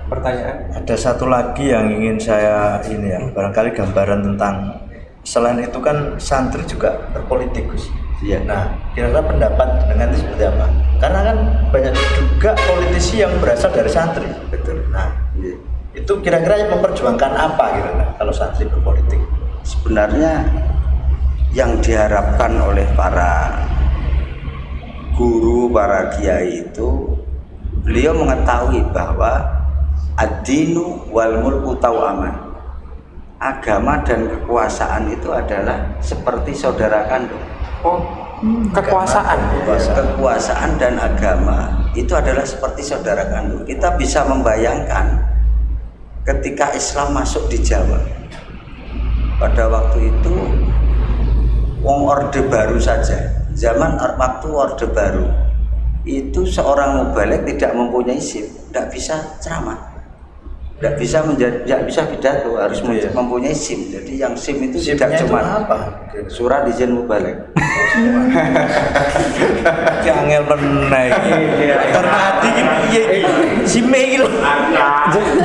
pertanyaan? Ada satu lagi yang ingin saya ini ya, barangkali gambaran tentang selain itu kan santri juga berpolitik, Gus. Iya. Nah, kira-kira pendapat dengan itu seperti apa? Karena kan banyak juga politisi yang berasal dari santri. Betul. Nah, Iya. itu kira-kira yang memperjuangkan apa kira-kira kalau santri berpolitik? Sebenarnya yang diharapkan oleh para guru, para kiai itu, beliau mengetahui bahwa ad-dinu wal mulku tau'aman. Agama dan kekuasaan itu adalah seperti saudara kandung. Oh, kekuasaan. Kekuasaan dan agama itu adalah seperti saudara kandung. Kita bisa membayangkan ketika Islam masuk di Jawa. Pada waktu itu wong Orde Baru saja, zaman waktu Orde Baru itu seorang mubaligh tidak mempunyai SIM, tidak bisa ceramah, tidak bisa pidato, harus mempunyai SIM. Jadi yang SIM itu tidak cuma apa? surat izin mubaligh. Angel meneh. Karena hati iki SIM iki lho.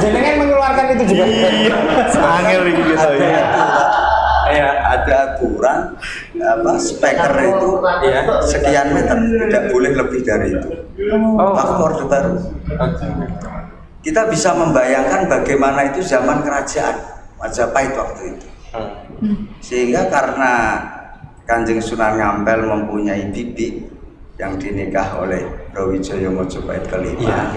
Jenengan mengeluarkan itu juga. Angel iki gitu ya. Ya, ada aturan speaker itu sekian meter, tidak boleh lebih dari itu. Waktu Orde Baru. Kita bisa membayangkan bagaimana itu zaman kerajaan Majapahit waktu itu. Sehingga karena Kanjeng Sunan Ngampel mempunyai bibi yang dinikah oleh Brawijaya Majapahit kelima,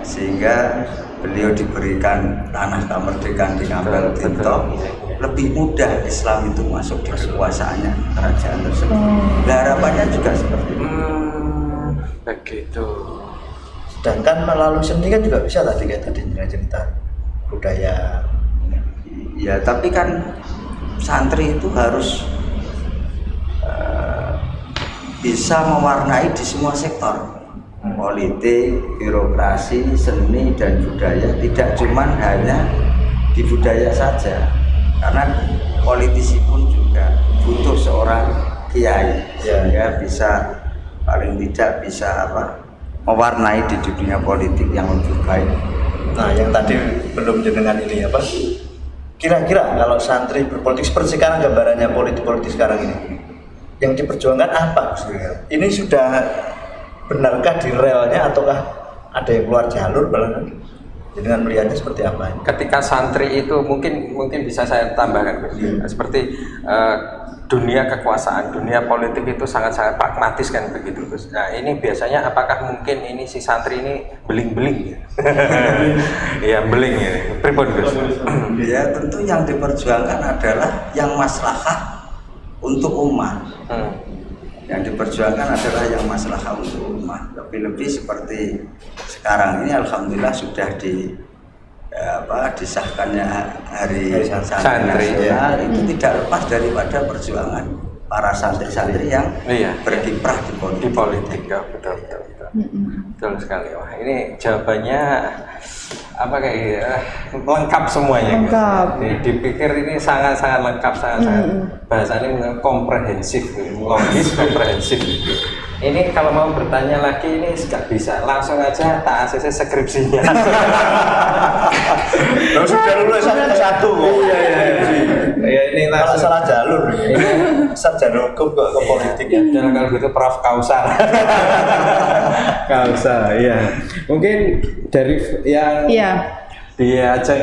sehingga beliau diberikan tanah kemerdekaan di Ngampel Tinto. Lebih mudah Islam itu masuk di kekuasaannya kerajaan tersebut. Nah, harapannya juga seperti itu. Begitu. Sedangkan melalui seni kan juga bisa tadi kayak tadi cerita budaya. Ya, tapi kan santri itu harus bisa mewarnai di semua sektor. Politik, birokrasi, seni dan budaya, tidak cuma hanya di budaya saja. Karena politisi pun juga butuh seorang kiai sehingga bisa paling tidak bisa mewarnai di dunia politik yang lebih baik. Nah, yang tadi belum jenengan ini apa? Kira-kira kalau santri berpolitik seperti sekarang gambarannya politik sekarang ini, yang diperjuangkan apa? Ini sudah benarkah di relnya ataukah ada yang keluar jalur barangkali? Dengan melihatnya seperti apa? Ketika santri itu mungkin bisa saya tambahkan, seperti dunia kekuasaan, dunia politik itu sangat-sangat pragmatis kan begitu, Gus. Nah, ini biasanya apakah mungkin ini si santri ini beling-beling? Iya, beling ya. Pripun, Gus? Ya, tentu yang diperjuangkan adalah yang maslahah untuk umat. Yang diperjuangkan adalah yang maslahah untuk umat. Lebih-lebih seperti sekarang ini, alhamdulillah sudah disahkannya hari santri nasional. Itu tidak lepas daripada perjuangan para santri-santri yang berkiprah di politik. Ya, betul. Betul sekali. Wah, ini jawabannya lengkap semuanya. Lengkap. Dipikir ini sangat-sangat lengkap, sangat-sangat bahasanya komprehensif, logis, komprehensif. Ini kalau mau bertanya lagi ini nggak bisa, langsung aja tak ACC skripsinya. Sudah lulus satu. Iya, ini kalau salah jalur. Ini jalur ke politik ya. Dan kalau gitu Prof Kausar. Kausar, iya. Mungkin dari yang dia Aceh.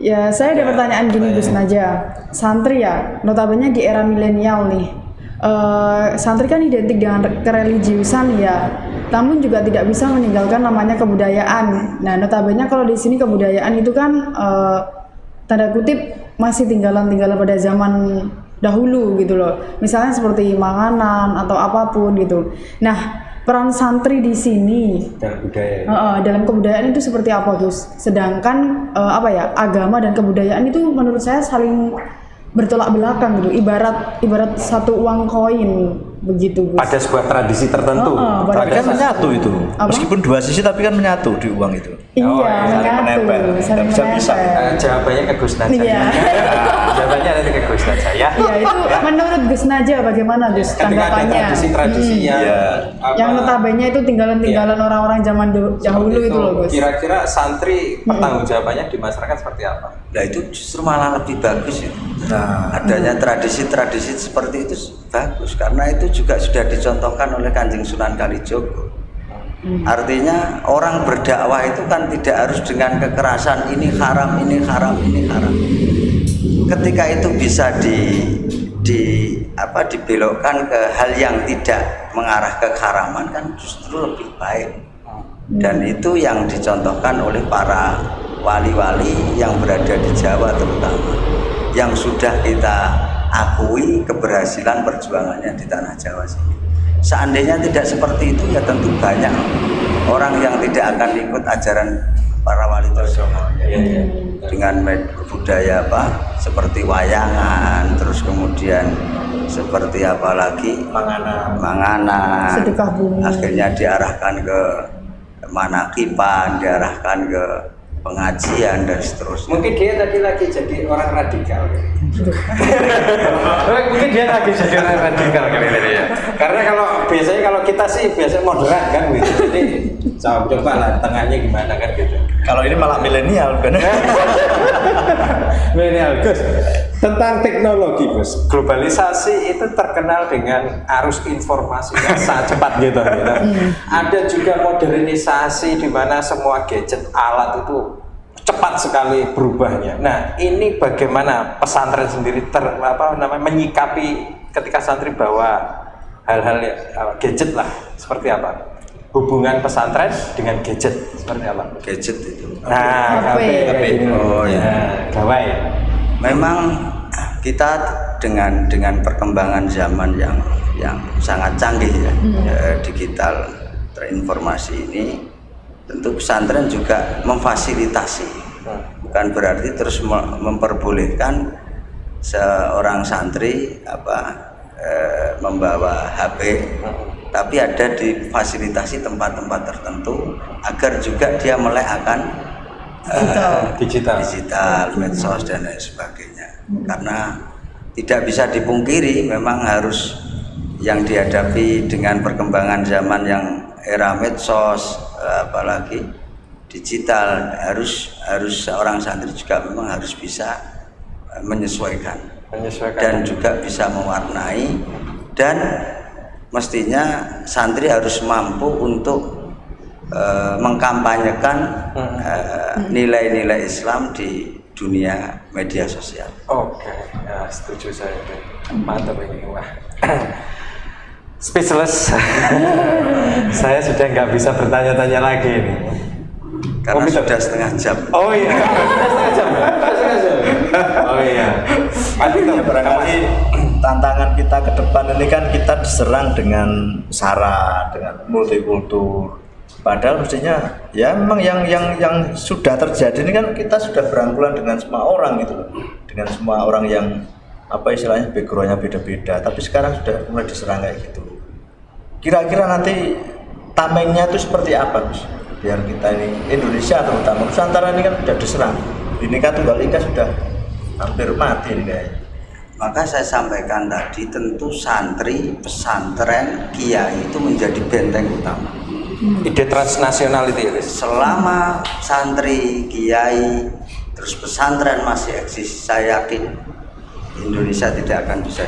Ya, saya ada pertanyaan gini Gus Naja. Santri ya, notabene di era milenial nih. Santri kan identik dengan kereligiusan ya, namun juga tidak bisa meninggalkan namanya kebudayaan. Nah, notabene kalau di sini kebudayaan itu kan tanda kutip masih tinggalan pada zaman dahulu gitu loh. Misalnya seperti makanan atau apapun gitu. Nah, peran santri di sini dalam kebudayaan itu seperti apa, Gus? Sedangkan agama dan kebudayaan itu menurut saya saling bertolak belakang gitu, ibarat satu uang koin. begitu Gus. Pada sebuah tradisi tertentu. Tapi kan menyatu itu. Apa? Meskipun dua sisi tapi kan menyatu di uang itu. Iya, saling menempel. saling Nggak bisa pisah. menempel. Jawabannya ke Gus Naja. Iya. Jawabannya nanti ke Gus Naja ya. Iya, itu menurut Gus Naja bagaimana Gus Ketika ada tanggapannya? tradisi-tradisi yang Iya. Yang notabene itu tinggalan orang-orang zaman dahulu itu loh Gus. Kira-kira santri pertanggungjawabannya di masyarakat seperti apa? Nah itu justru malah lebih bagus ya. Nah, Adanya tradisi-tradisi seperti itu bagus karena itu juga sudah dicontohkan oleh Kanjeng Sunan Kalijogo. Artinya orang berdakwah itu kan tidak harus dengan kekerasan ini haram, ini haram, ini haram. Ketika itu bisa dibelokkan ke hal yang tidak mengarah ke keharaman kan justru lebih baik. Dan itu yang dicontohkan oleh para wali-wali yang berada di Jawa terutama, yang sudah kita akui keberhasilan perjuangannya di tanah Jawa sini. Seandainya tidak seperti itu ya tentu banyak orang yang tidak akan ikut ajaran para wali tersebut dengan budaya seperti wayangan, terus kemudian seperti apa lagi manganan, Sedekah bumi. akhirnya diarahkan ke manakipan, diarahkan ke pengajian dan seterusnya. Mungkin dia tadi lagi jadi orang radikal. Mungkin dia lagi jadi orang radikal kali ini ya. Karena kalau kita sih biasanya moderat kan gitu. Jadi coba lah tengahnya gimana kan gitu. kalau ini malah milenial kan. Milenial Gus. Tentang teknologi Gus. Globalisasi itu terkenal dengan arus informasi yang sangat cepat gitu. Ada juga modernisasi di mana semua gadget alat itu cepat sekali berubahnya. Nah, ini bagaimana pesantren sendiri menyikapi ketika santri bawa hal-hal gadget lah, seperti apa? Hubungan pesantren dengan gadget seperti apa? Gadget itu. Nah, HP. Oh ya. Gawai. Memang kita dengan perkembangan zaman yang sangat canggih ya, digital terinformasi ini, tentu pesantren juga memfasilitasi, bukan berarti terus memperbolehkan seorang santri membawa HP, tapi ada difasilitasi tempat-tempat tertentu agar juga dia melek akan digital, medsos dan lain sebagainya. Karena tidak bisa dipungkiri memang harus yang dihadapi dengan perkembangan zaman yang era medsos, apalagi digital, harus seorang santri juga memang harus bisa menyesuaikan dan juga bisa mewarnai, dan mestinya santri harus mampu untuk mengkampanyekan nilai-nilai Islam di dunia media sosial. Oke, ya setuju saya. Mantap ini, wah. Speechless. Saya sudah nggak bisa bertanya-tanya lagi ini. Karena sudah setengah jam. Oh iya, setengah jam. Oh iya. Artinya barangkali tantangan kita ke depan ini kan kita diserang dengan sara, dengan multikultur. Padahal mestinya ya memang yang sudah terjadi ini kan kita sudah berangkulan dengan semua orang gitu loh. Dengan semua orang yang istilahnya backgroundnya beda-beda. Tapi sekarang sudah mulai diserang kayak gitu. Kira-kira nanti tamengnya itu seperti apa, Gus? Biar kita ini Indonesia terutama Nusantara ini kan sudah diserang. Bhinneka Tunggal Ika sudah hampir mati ini kayaknya. Maka saya sampaikan tadi, tentu santri, pesantren, kiai itu menjadi benteng utama. Ide transnasional itu ya, Selama santri, kiai, terus pesantren masih eksis, saya yakin Indonesia tidak akan bisa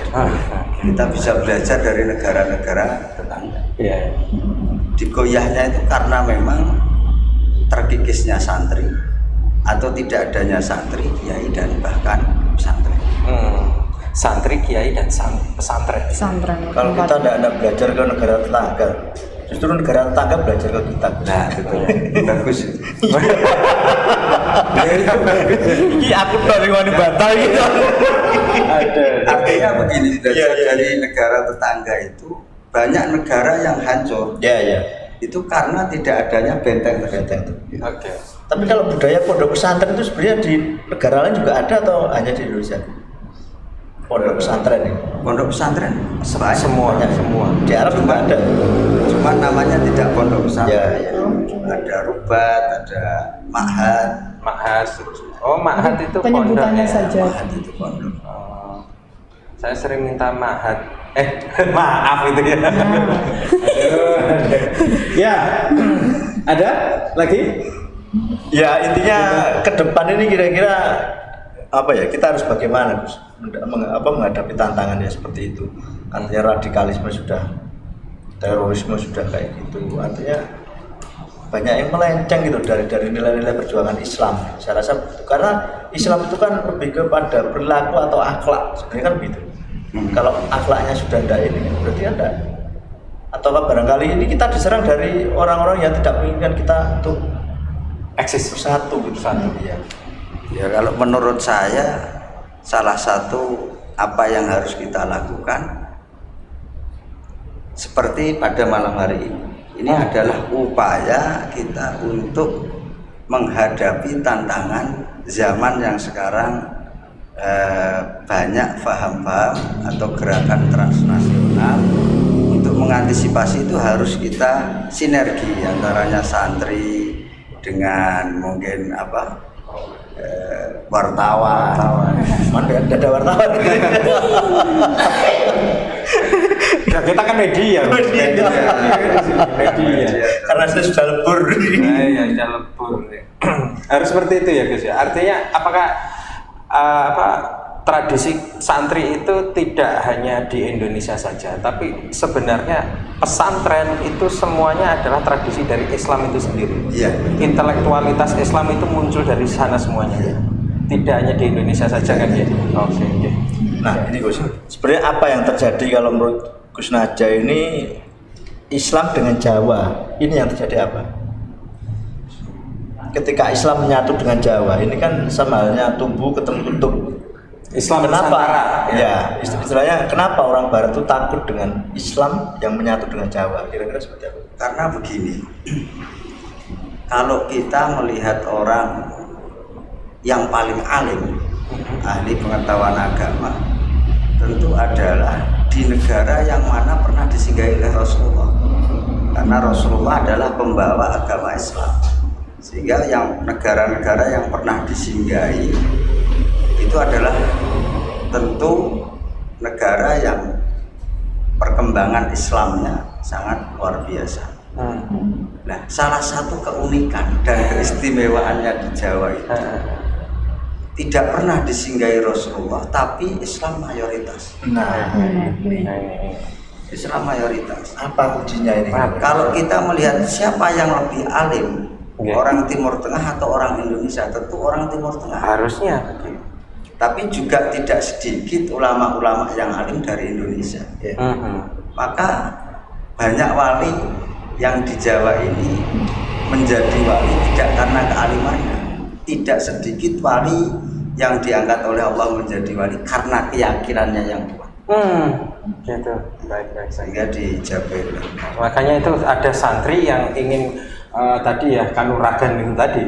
kita bisa belajar dari negara-negara tetangga. Iya. Digoyahnya itu karena memang terkikisnya santri atau tidak adanya santri, kiai, dan bahkan pesantren. Santri, kiai, dan pesantren. Kalau kita tidak belajar ke negara tetangga, justru negara tetangga belajar ke kita. Nah, itu bagus. Ini aku dari wanita gitu. Artinya begini, belajar dari negara tetangga itu banyak negara yang hancur. Ya. Itu karena tidak adanya benteng. Oke. Tapi kalau budaya pondok pesantren itu sebenarnya di negara lain juga ada atau hanya di Indonesia? pondok pesantren ini. Pondok pesantren banyak. Semua. Di Arab juga ada. Cuma namanya tidak pondok pesantren. Ya. Ada rubat, ada ma'had. Ma'had. Oh, ma'had itu penyebutannya pondok, ya? saja. Ma'had itu pondok. Oh, saya sering minta ma'had. Maaf itu ya. Ya, ada lagi? Ya intinya ke depan ini kira-kira apa ya, kita harus bagaimana Gus menghadapi tantangannya seperti itu. Artinya radikalisme sudah, terorisme sudah kayak gitu, artinya banyak yang melenceng gitu dari nilai-nilai perjuangan Islam. Saya rasa begitu. Karena Islam itu kan lebih kepada perilaku atau akhlak, sebenarnya kan begitu. Kalau akhlaknya sudah ada ini, berarti ada. Atau barangkali ini kita diserang dari orang-orang yang tidak menginginkan kita untuk Eksis bersatu gitu. Ya. Ya kalau menurut saya salah satu apa yang harus kita lakukan seperti pada malam hari ini adalah upaya kita untuk menghadapi tantangan zaman yang sekarang banyak paham-paham atau gerakan transnasional. Untuk mengantisipasi itu harus kita sinergi antaranya santri dengan mungkin wartawan. Mana ada wartawan? Ya, kita kan media. Media. Karena saya sudah lebur. Iya, sudah lebur. Harus seperti itu ya, Gus ya. Artinya apakah tradisi santri itu tidak hanya di Indonesia saja, tapi sebenarnya pesantren itu semuanya adalah tradisi dari Islam itu sendiri. Iya. Intelektualitas Islam itu muncul dari sana semuanya. Tidak hanya di Indonesia saja kan ya. Oke. Nah ini Gus, sebenarnya apa yang terjadi kalau menurut Gus Naja ini Islam dengan Jawa, ini yang terjadi apa? Ketika Islam menyatu dengan Jawa, ini kan sama halnya tumbuh ketemu kutub. Islam Kenapa? Nusantara, Ya, istilahnya kenapa orang Barat itu takut dengan Islam yang menyatu dengan Jawa? Kira-kira seperti apa? Karena begini, kalau kita melihat orang yang paling alim, ahli pengetahuan agama, tentu adalah di negara yang mana pernah disinggahi oleh Rasulullah. Karena Rasulullah adalah pembawa agama Islam. Sehingga yang negara-negara yang pernah disinggahi itu adalah tentu negara yang perkembangan Islamnya sangat luar biasa. Nah, salah satu keunikan dan keistimewaannya di Jawa itu tidak pernah disinggahi Rasulullah, tapi Islam mayoritas. Nah, Islam mayoritas. apa kuncinya ini? Kalau kita melihat siapa yang lebih alim, orang Timur Tengah atau orang Indonesia, tentu orang Timur Tengah. Harusnya. Tapi juga tidak sedikit ulama-ulama yang alim dari Indonesia. Maka banyak wali yang di Jawa ini menjadi wali tidak karena kealimannya. Tidak sedikit wali yang diangkat oleh Allah menjadi wali karena keyakinannya yang kuat. Gitu. Baik. Sehingga dijabai. Makanya itu ada santri yang ingin tadi ya kanuragan itu tadi.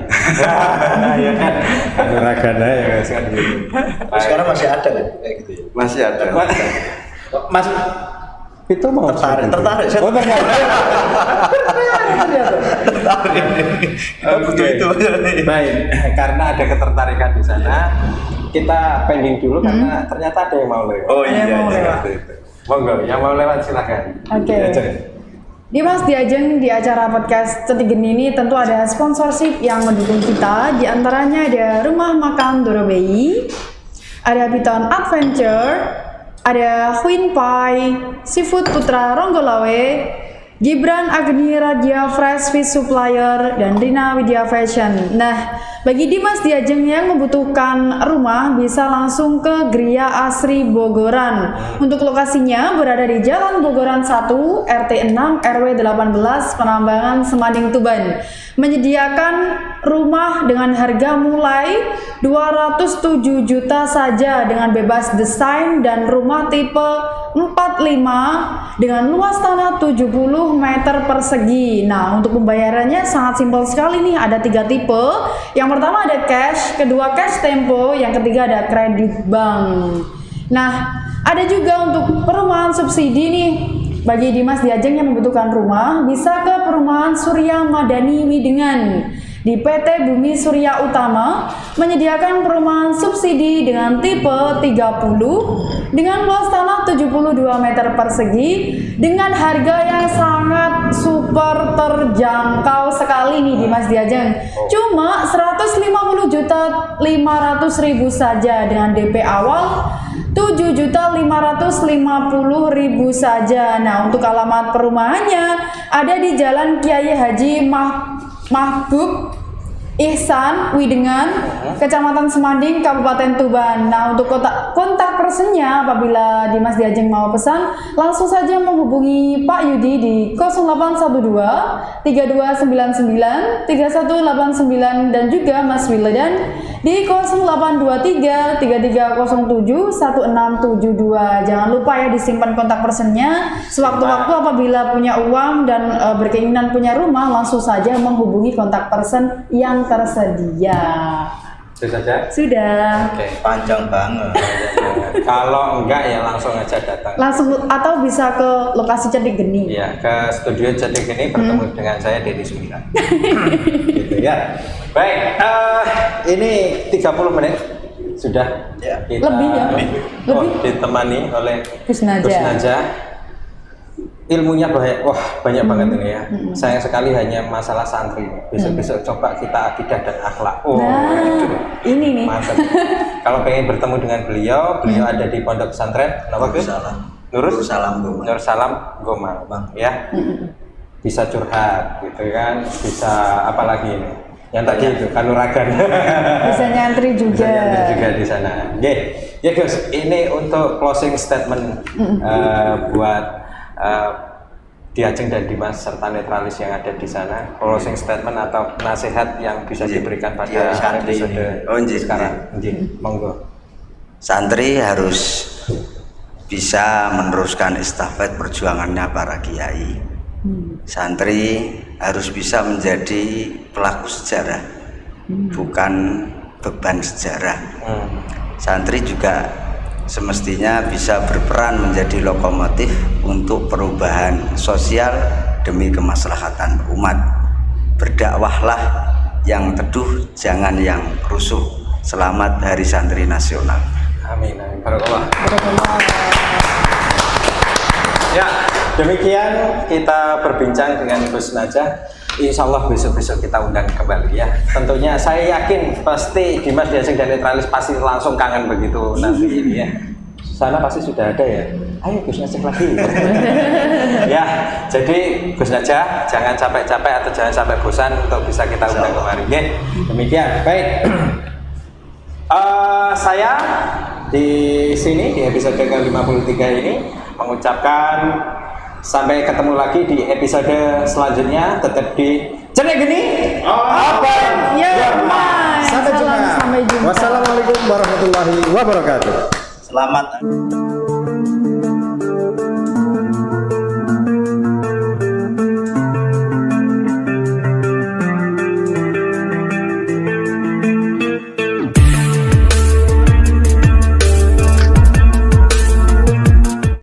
Ya kan. Kanuragan ya kan gitu. Sekarang masih ada kan kayak gitu ya? Masih ada. Mas itu mau Tertarik. Oh, tertarik. Butuh itu. Baik. Karena ada ketertarikan di sana, kita pending dulu karena ternyata ada yang mau lewat. Oh Ada yang mau iya. lewat. Monggo, yang mau lewat silakan. Oke. Diajeng. Dimas Diajeng di acara podcast Cetigeni ini tentu ada sponsorship yang mendukung kita. Di antaranya ada Rumah Makan Dorobei, ada Piton Adventure, ada Queen Pie, Seafood Putra Ronggolawe, Gibran Agni Radia Fresh Fish Supplier, dan Rina Widya Fashion. Nah, bagi Dimas Diajeng yang membutuhkan rumah bisa langsung ke Gria Asri Bogoran. Untuk lokasinya berada di Jalan Bogoran 1, RT 6, RW 18, Penambangan Semanding Tuban. Menyediakan rumah dengan harga mulai 207 juta saja dengan bebas desain dan rumah tipe 45 dengan luas tanah 70 meter persegi. Nah, untuk pembayarannya sangat simpel sekali nih, ada 3 tipe. Yang pertama ada cash, kedua cash tempo, yang ketiga ada kredit bank. Nah, ada juga untuk perumahan subsidi nih. Bagi Dimas Diajeng yang membutuhkan rumah, bisa ke perumahan Surya Madani Widengan. Di PT Bumi Surya Utama menyediakan perumahan subsidi dengan tipe 30 dengan luas tanah 72 meter persegi dengan harga yang sangat super terjangkau sekali nih Dimas Diajeng. Cuma 150.500.000 saja dengan DP awal 7.550.000 saja. Nah, untuk alamat perumahannya ada di Jalan Kiai Haji Mahbub Ihsan Widengan, Kecamatan Semanding, Kabupaten Tuban. Nah, untuk kontak personnya apabila Dimas Diajeng mau pesan, langsung saja menghubungi Pak Yudi di 0812 3299 3189 dan juga Mas Wildan di 0823 3307 1672. Jangan lupa ya disimpan kontak personnya. Sewaktu-waktu apabila punya uang dan berkeinginan punya rumah, langsung saja menghubungi kontak person yang tersedia. Sudah saja? Sudah. Oke. Panjang banget. Kalau enggak ya langsung aja datang. Langsung atau bisa ke lokasi Cedik Geni. Iya, ke studio Cedik Geni bertemu dengan saya Denny Sumira. Gitu ya. Baik, ini 30 menit sudah Ya. kita Lebih ya? Lebih. ditemani oleh Gus Naja. Gus Naja. Ilmunya banyak banget ini ya. Sayang sekali hanya masalah santri. Besok-besok coba kita akidah dan akhlak. Nah, ini nih. Mantap. Kalau pengen bertemu dengan beliau ada di Pondok Pesantren Gus? Nur Salam Gomang, ya. Bisa curhat gitu kan, bisa apalagi ini. Yang tadi itu kanuragan. Bisa nyantri juga. Bisa nyantri juga di sana. Oke. Ya Gus, ini untuk closing statement buat Diajeng dan Dimas serta netralis yang ada di sana, closing statement atau nasihat yang bisa diberikan pada santri episode sekarang. Monggo. Santri harus bisa meneruskan estafet perjuangannya para kiai. Santri harus bisa menjadi pelaku sejarah, bukan beban sejarah. Santri juga semestinya bisa berperan menjadi lokomotif untuk perubahan sosial demi kemaslahatan umat. Berdakwahlah yang teduh, jangan yang rusuh. Selamat Hari Santri Nasional. Amin. Barakallah. Ya, demikian kita berbincang dengan Gus Naja. Insya Allah besok-besok kita undang kembali ya. Tentunya saya yakin pasti Dimas Diajeng dan netralis pasti langsung kangen begitu nanti ini ya. Sana pasti sudah ada ya. Ayo Gus Naja lagi. Ya, jadi Gus Naja jangan capek-capek atau jangan sampai bosan untuk bisa kita undang kembali. Ya, demikian. Baik. Saya di sini di episode ke-53 ini mengucapkan sampai ketemu lagi di episode selanjutnya. Tetap di Cedik Geni. Sampai jumpa. Sampai jumpa. Wassalamualaikum warahmatullahi wabarakatuh. Selamat.